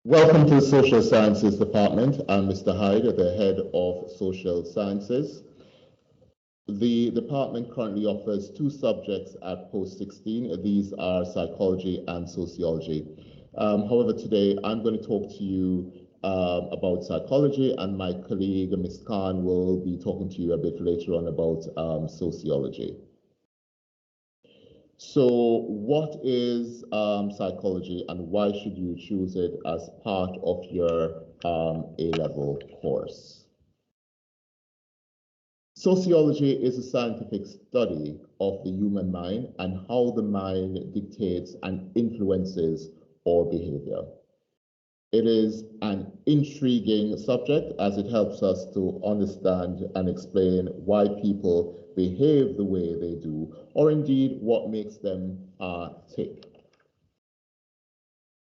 Welcome to the Social Sciences Department. I'm Mr. Hyde, the head of Social Sciences. The department currently offers two subjects at post-16. These are psychology and sociology. However, today I'm going to talk to you about psychology, and my colleague, Ms. Khan, will be talking to you a bit later on about sociology. So what is psychology, and why should you choose it as part of your A-level course? Sociology is a scientific study of the human mind and how the mind dictates and influences our behavior. It is an intriguing subject as it helps us to understand and explain why people behave the way they do, or indeed what makes them tick.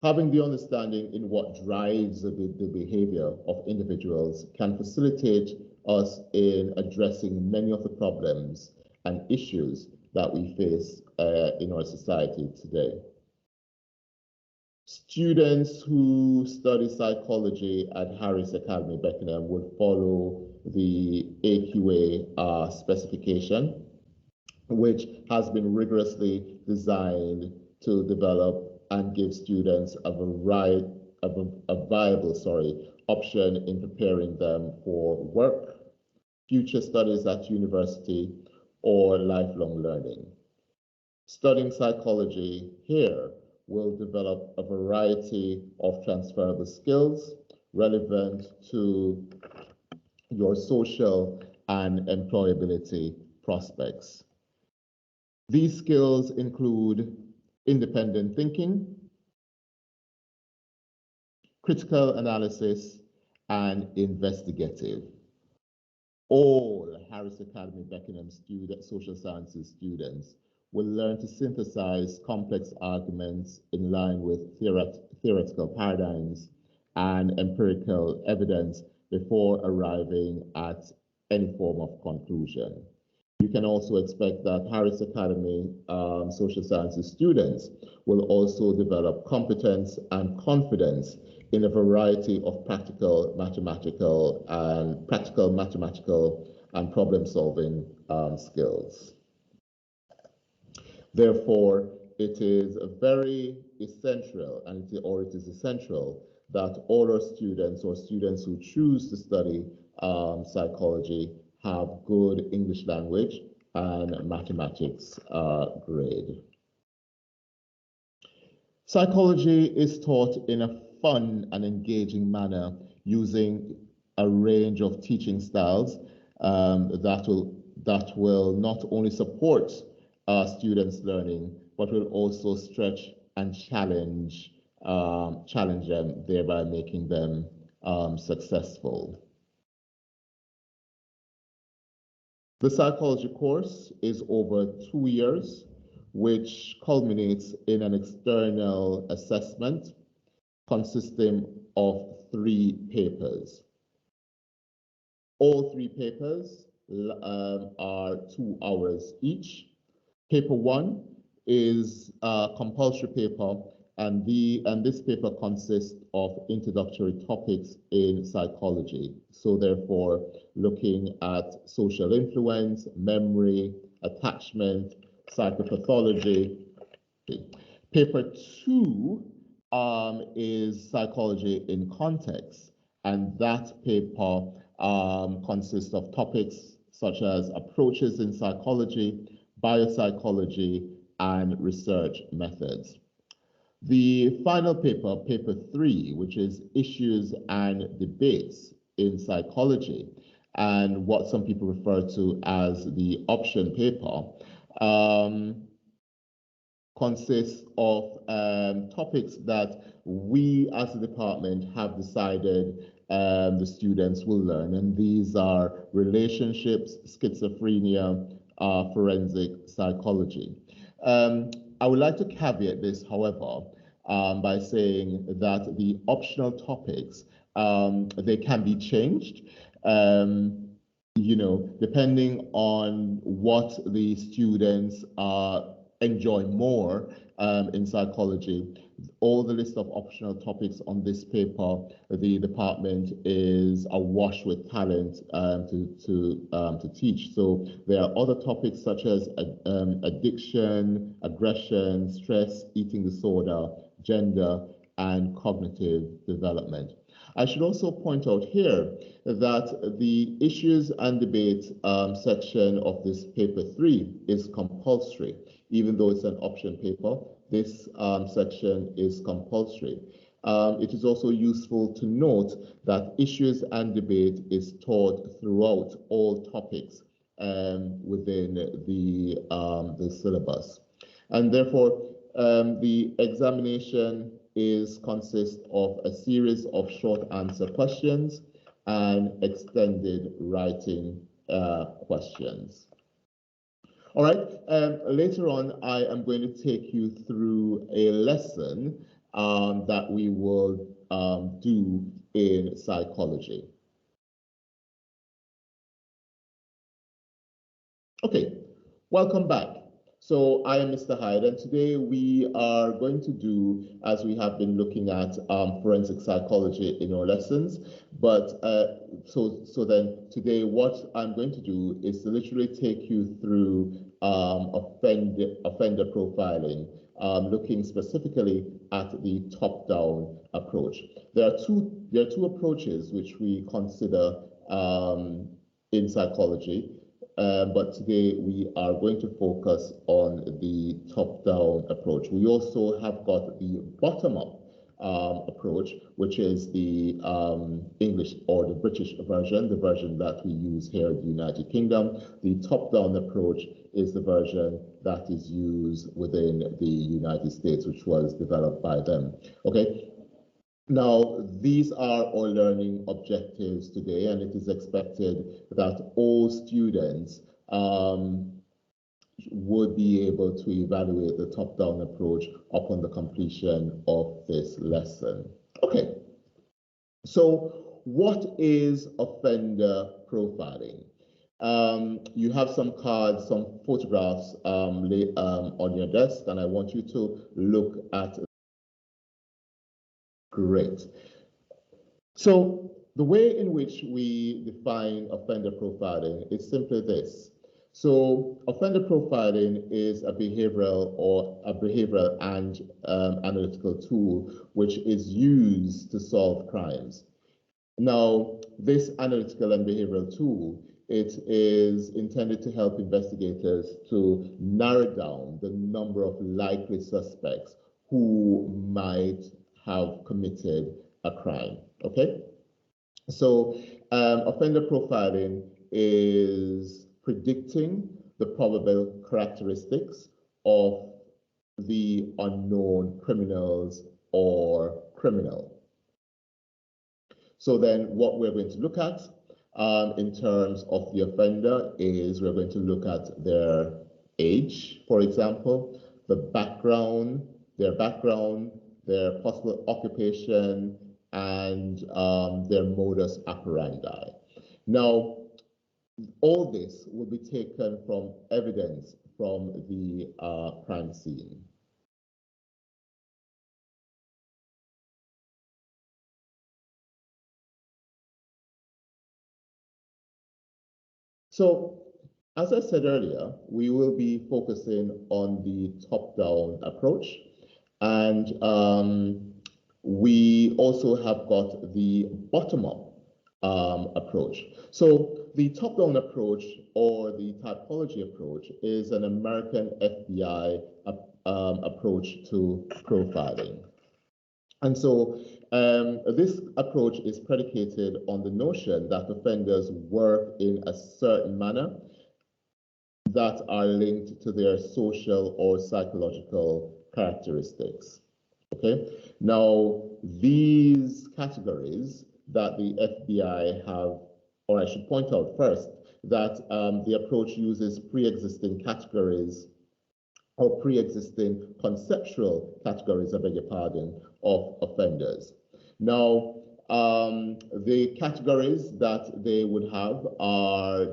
Having the understanding in what drives the behavior of individuals can facilitate us in addressing many of the problems and issues that we face in our society today. Students who study psychology at Harris Academy, Beckenham, would follow the AQA specification, which has been rigorously designed to develop and give students a viable option in preparing them for work, future studies at university, or lifelong learning. Studying psychology here will develop a variety of transferable skills relevant to your social and employability prospects. These skills include independent thinking, critical analysis, and investigative. All Harris Academy Beckenham social sciences students will learn to synthesize complex arguments in line with theoretical paradigms and empirical evidence before arriving at any form of conclusion. You can also expect that Harris Academy social sciences students will also develop competence and confidence in a variety of practical mathematical and problem-solving skills. Therefore, it is very essential, it is essential that all our students or students who choose to study psychology have good English language and mathematics grade. Psychology is taught in a fun and engaging manner using a range of teaching styles that will not only support students' learning, but will also stretch and challenge them, thereby making them successful. The psychology course is over 2 years, which culminates in an external assessment consisting of 3 papers. All 3 papers are 2 hours each. Paper 1 is a compulsory paper, and this paper consists of introductory topics in psychology. So therefore, looking at social influence, memory, attachment, psychopathology. Paper 2 is psychology in context, and that paper consists of topics such as approaches in psychology, biopsychology, and research methods. The final paper, paper 3, which is issues and debates in psychology, and what some people refer to as the option paper, consists of topics that we as a department have decided the students will learn, and these are relationships, schizophrenia, forensic psychology. I would like to caveat this, however, by saying that the optional topics, they can be changed, depending on what the students enjoy more in psychology. all the list of optional topics on this paper. The department is awash with talent to teach. So there are other topics such as addiction, aggression, stress, eating disorder, gender, and cognitive development. I should also point out here that the issues and debate section of this paper 3 is compulsory. Even though it's an option paper, this section is compulsory. It is also useful to note that issues and debate is taught throughout all topics within the syllabus. And therefore, the examination consists of a series of short answer questions and extended writing questions. All right, later on, I am going to take you through a lesson that we will do in psychology. Okay, welcome back. So I am Mr. Hyde, and today we are going to do, as we have been looking at forensic psychology in our lessons, but so then today what I'm going to do is to literally take you through offender profiling, looking specifically at the top-down approach. There are two approaches which we consider in psychology. But today we are going to focus on the top-down approach. We also have got the bottom-up approach, which is the English or the British version, the version that we use here in the United Kingdom. The top-down approach is the version that is used within the United States, which was developed by them. Okay. Now, these are our learning objectives today, and it is expected that all students would be able to evaluate the top-down approach upon the completion of this lesson. Okay, so what is offender profiling? You have some cards, some photographs on your desk, and I want you to look at. Great. So the way in which we define offender profiling is simply this. So offender profiling is a behavioral and analytical tool which is used to solve crimes. Now, this analytical and behavioral tool, it is intended to help investigators to narrow down the number of likely suspects who might have committed a crime. Okay, so offender profiling is predicting the probable characteristics of the unknown criminals or criminal. So then what we're going to look at in terms of the offender is we're going to look at their age, for example, their background, their possible occupation, and their modus operandi. Now, all this will be taken from evidence from the crime scene. So, as I said earlier, we will be focusing on the top-down approach, and we also have got the bottom-up approach. So the top-down approach or the typology approach is an American FBI approach to profiling. And so this approach is predicated on the notion that offenders work in a certain manner that are linked to their social or psychological characteristics. Okay, now these categories that the FBI have, or I should point out first that the approach uses pre-existing categories or pre-existing conceptual categories, I beg your pardon, of offenders. Now, the categories that they would have are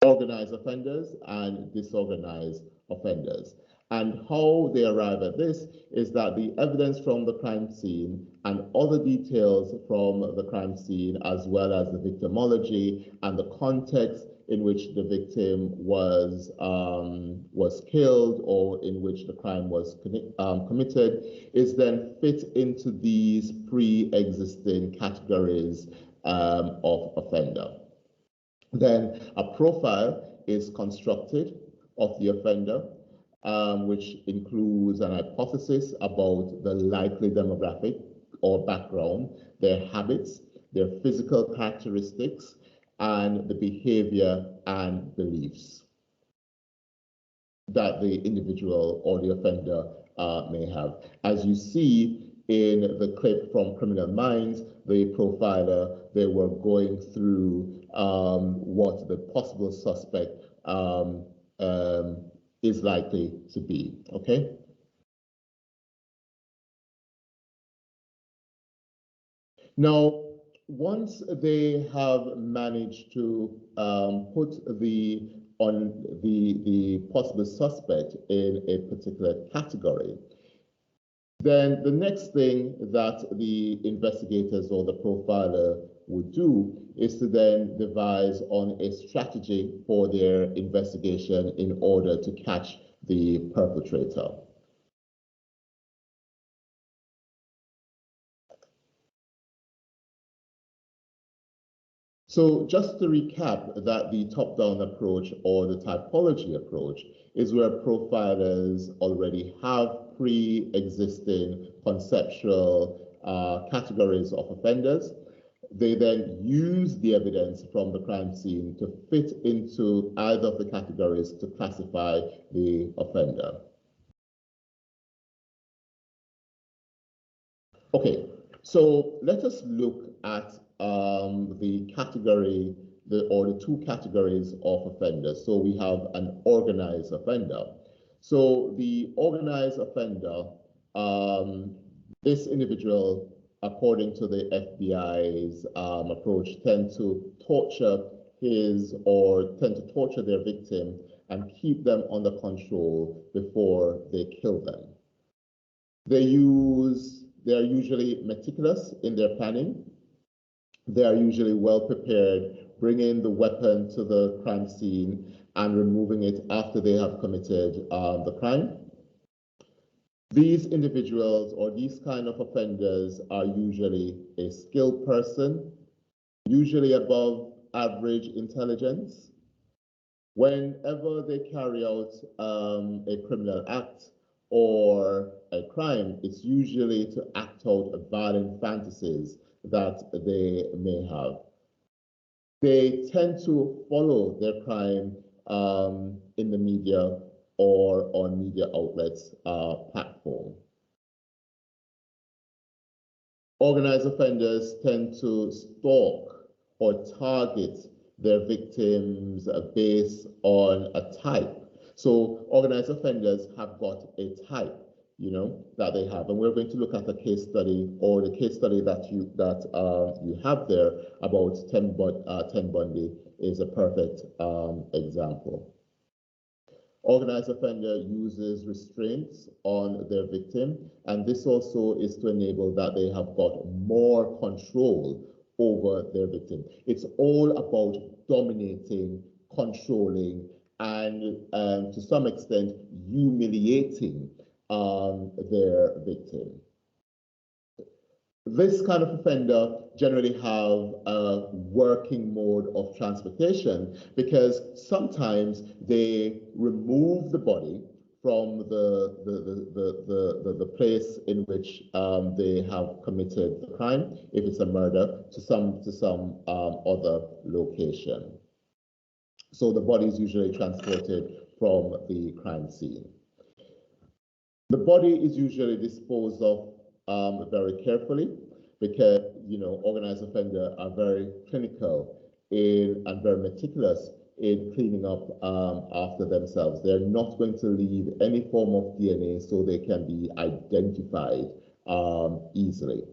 organized offenders and disorganized offenders. And how they arrive at this is that the evidence from the crime scene and other details from the crime scene, as well as the victimology and the context in which the victim was killed or in which the crime was committed, is then fit into these pre-existing categories of offender. Then a profile is constructed of the offender, which includes an hypothesis about the likely demographic or background, their habits, their physical characteristics, and the behavior and beliefs that the individual or the offender may have. As you see in the clip from Criminal Minds, the profiler, they were going through what the possible suspect is likely to be, okay? Now, once they have managed to put the possible suspect in a particular category, then the next thing that the investigators or the profiler would do is to then devise on a strategy for their investigation in order to catch the perpetrator. So just to recap, that the top-down approach or the typology approach is where profilers already have pre-existing conceptual categories of offenders. They then use the evidence from the crime scene to fit into either of the categories to classify the offender. Okay, so let us look at the category, or the two categories of offenders. So we have an organized offender. So the organized offender, this individual, according to the FBI's approach, tend to torture their victim and keep them under control before they kill them. They are usually meticulous in their planning. They are usually well prepared, bringing the weapon to the crime scene and removing it after they have committed the crime. These individuals or these kind of offenders are usually a skilled person, usually above average intelligence. Whenever they carry out a criminal act or a crime, it's usually to act out violent fantasies that they may have. They tend to follow their crime in the media or on media outlets platform. Organized offenders tend to stalk or target their victims based on a type. So organized offenders have got a type, that they have, and we're going to look at a case study, or the case study that you have there about Ted Bundy is a perfect example. Organized offender uses restraints on their victim, and this also is to enable that they have got more control over their victim. It's all about dominating, controlling, and to some extent humiliating their victim. This kind of offender generally have a working mode of transportation because sometimes they remove the body from the place in which they have committed the crime, if it's a murder, to some other location. So the body is usually transported from the crime scene. The body is usually disposed of very carefully because, organized offenders are very clinical and very meticulous in cleaning up after themselves. They're not going to leave any form of DNA so they can be identified easily.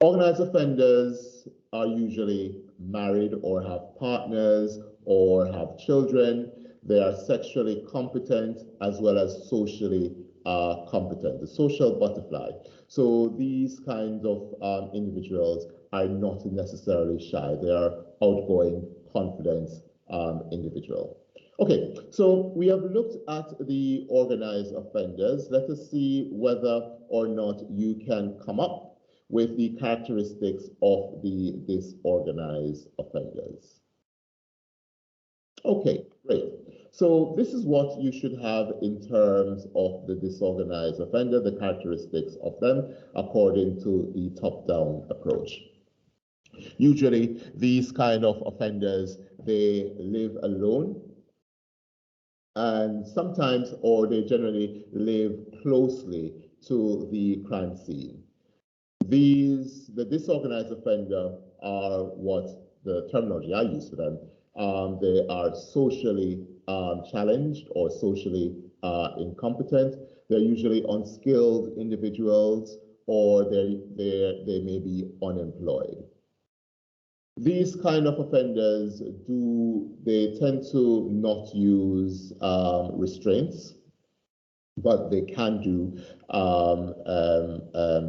Organized offenders are usually married or have partners or have children. They are sexually competent as well as socially competent, the social butterfly. So these kinds of individuals are not necessarily shy. They are outgoing, confident individual. Okay, so we have looked at the organized offenders. Let us see whether or not you can come up with the characteristics of the disorganized offenders. Okay, great. So this is what you should have in terms of the disorganized offender, the characteristics of them according to the top-down approach. Usually, these kind of offenders, they live alone, and sometimes, or they generally live closely to the crime scene. The disorganized offender are what the terminology I use for them. They are socially challenged or socially incompetent. They're usually unskilled individuals, or they may be unemployed. These kind of offenders they tend to not use restraints, but they can do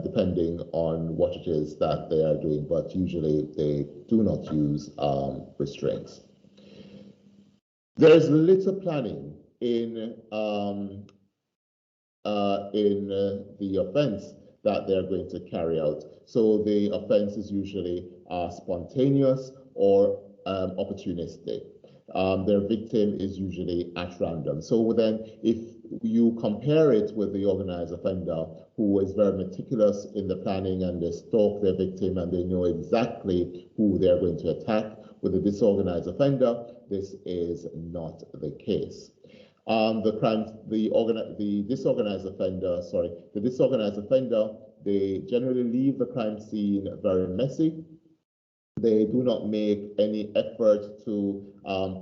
depending on what it is that they are doing, but usually they do not use restraints. There is little planning in the offense that they're going to carry out. So the offense is usually spontaneous or opportunistic. Their victim is usually at random. So then if you compare it with the organized offender, who is very meticulous in the planning, and they stalk their victim and they know exactly who they're going to attack, with the disorganized offender, this is not the case. The disorganized offender, they generally leave the crime scene very messy. They do not make any effort to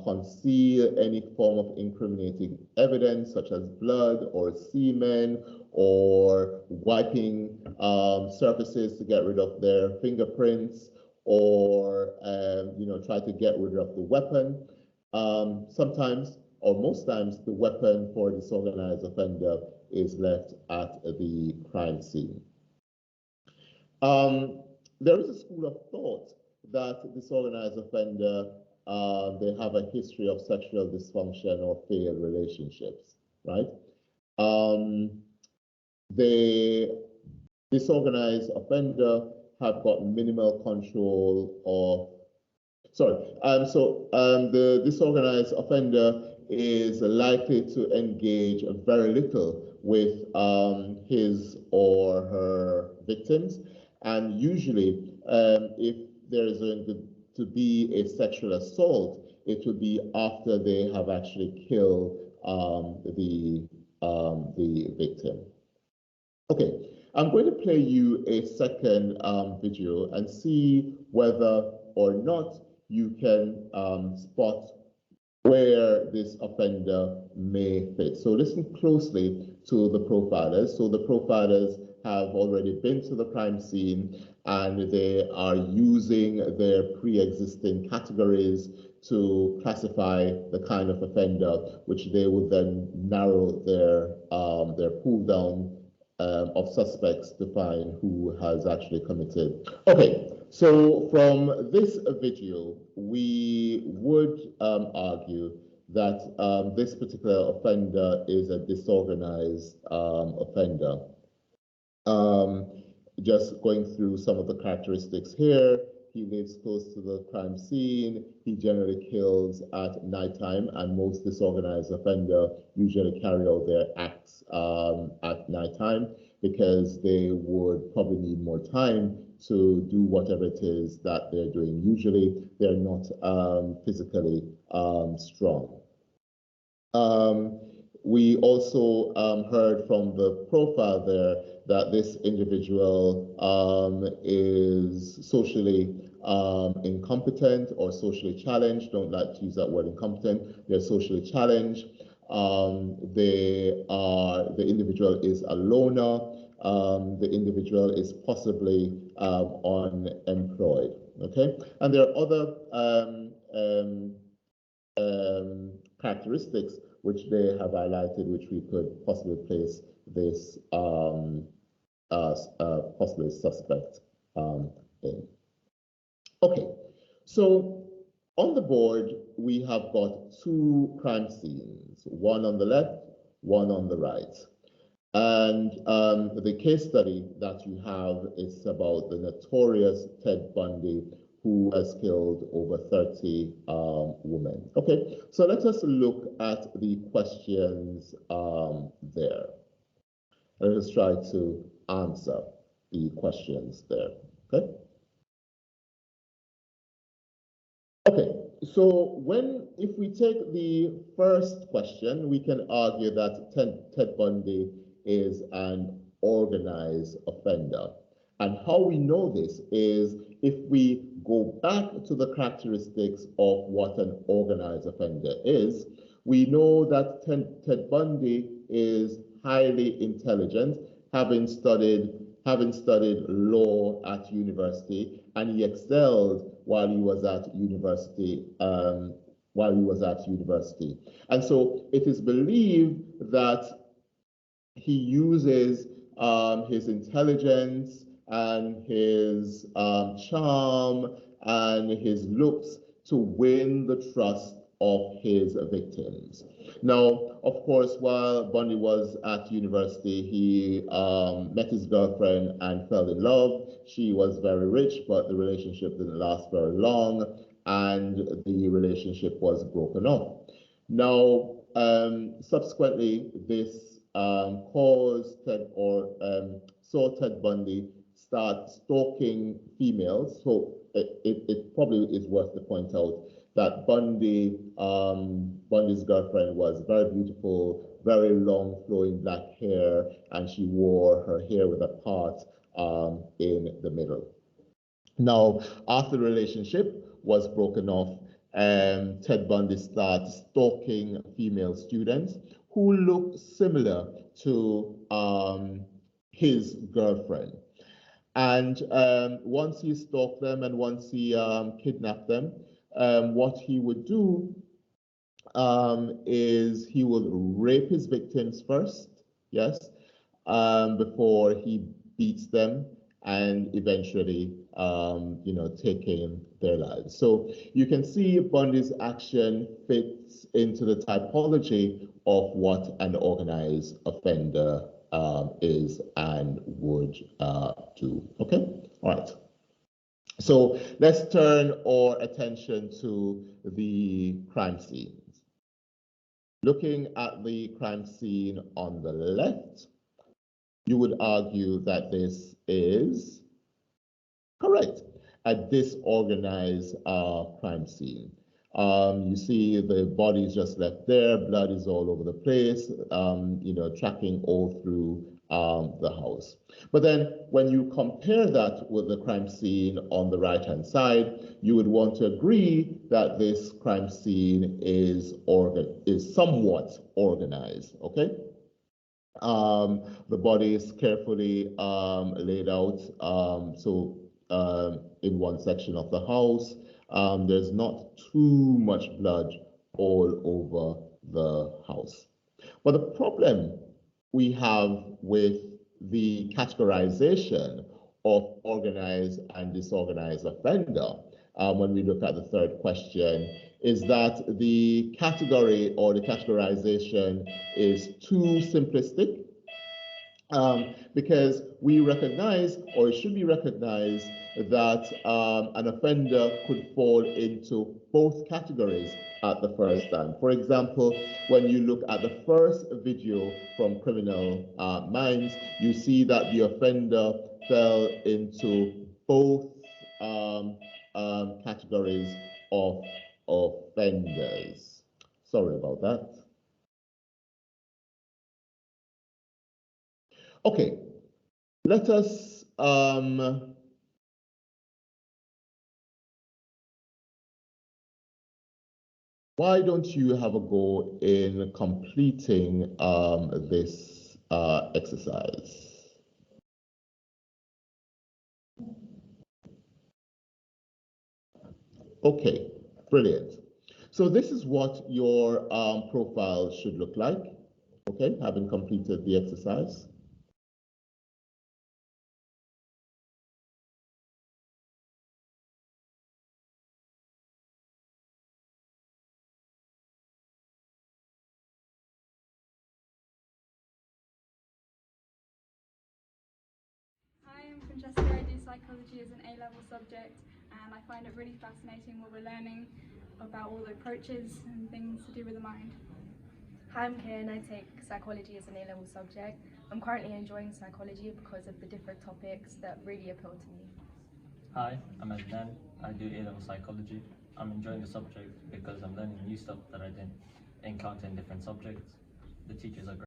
conceal any form of incriminating evidence, such as blood or semen, or wiping surfaces to get rid of their fingerprints, or try to get rid of the weapon. Sometimes, or most times, the weapon for a disorganized offender is left at the crime scene. There is a school of thought that disorganized offender, they have a history of sexual dysfunction or failed relationships, right? The disorganized offender have got minimal control of, the disorganized offender is likely to engage very little with his or her victims, and usually if there is going to be a sexual assault, it would be after they have actually killed the victim. Okay, I'm going to play you a second video and see whether or not you can spot where this offender may fit. So listen closely to the profilers. So the profilers have already been to the crime scene, and they are using their pre-existing categories to classify the kind of offender, which they would then narrow their pool down of suspects to find who has actually committed. Okay, so from this video, we would argue that this particular offender is a disorganized offender. Just going through some of the characteristics here, he lives close to the crime scene, he generally kills at nighttime, and most disorganized offenders usually carry out their acts at nighttime because they would probably need more time to do whatever it is that they're doing. Usually they're not physically strong. We also heard from the profile there that this individual is socially incompetent or socially challenged. Don't like to use that word incompetent. They're socially challenged. The individual is a loner. The individual is possibly unemployed. Okay, and there are other characteristics which they have highlighted, which we could possibly place this possibly suspect in. Okay, so on the board, we have got two crime scenes, one on the left, one on the right. And the case study that you have is about the notorious Ted Bundy, who has killed over 30 women. Okay, so let us look at the questions there. Let us try to answer the questions there, okay? Okay, so if we take the first question, we can argue that Ted Bundy is an organized offender. And how we know this is if we go back to the characteristics of what an organized offender is, we know that Ted Bundy is highly intelligent, having studied law at university, and he excelled while he was at university. And so it is believed that he uses his intelligence and his charm and his looks to win the trust of his victims. Now, of course, while Bundy was at university, he met his girlfriend and fell in love. She was very rich, but the relationship didn't last very long, and the relationship was broken off. Now, subsequently, this caused saw Ted Bundy start stalking females. So it probably is worth to point out that Bundy's girlfriend was very beautiful, very long flowing black hair, and she wore her hair with a part in the middle. Now, after the relationship was broken off, Ted Bundy started stalking female students who looked similar to his girlfriend. And once he stalked them and once he kidnapped them, what he would do is he would rape his victims first, yes, before he beats them and eventually, taking their lives. So you can see Bundy's action fits into the typology of what an organized offender is and would do. Okay, all right. So let's turn our attention to the crime scenes. Looking at the crime scene on the left, you would argue that this is correct, a disorganized crime scene. You see the body is just left there, blood is all over the place, tracking all through the house. But then when you compare that with the crime scene on the right-hand side, you would want to agree that this crime scene is somewhat organized, okay? The body is carefully laid out, in one section of the house. There's not too much blood all over the house. But the problem we have with the categorization of organized and disorganized offender, when we look at the third question, is that the category or the categorization is too simplistic, because we recognize, or it should be recognized, that an offender could fall into both categories at the first time. For example, when you look at the first video from Criminal Minds, you see that the offender fell into both categories of offenders. Sorry about that. Okay, let us why don't you have a go in completing this exercise? Okay, brilliant. So this is what your profile should look like, okay, having completed the exercise. Hi, I'm Francesca. I do psychology as an A-level subject, and I find it really fascinating what we're learning about all the approaches and things to do with the mind. Hi, I'm Karen. I take psychology as an A-level subject. I'm currently enjoying psychology because of the different topics that really appeal to me. Hi, I'm Adnan. I do A-level psychology. I'm enjoying the subject because I'm learning new stuff that I didn't encounter in different subjects. The teachers are great.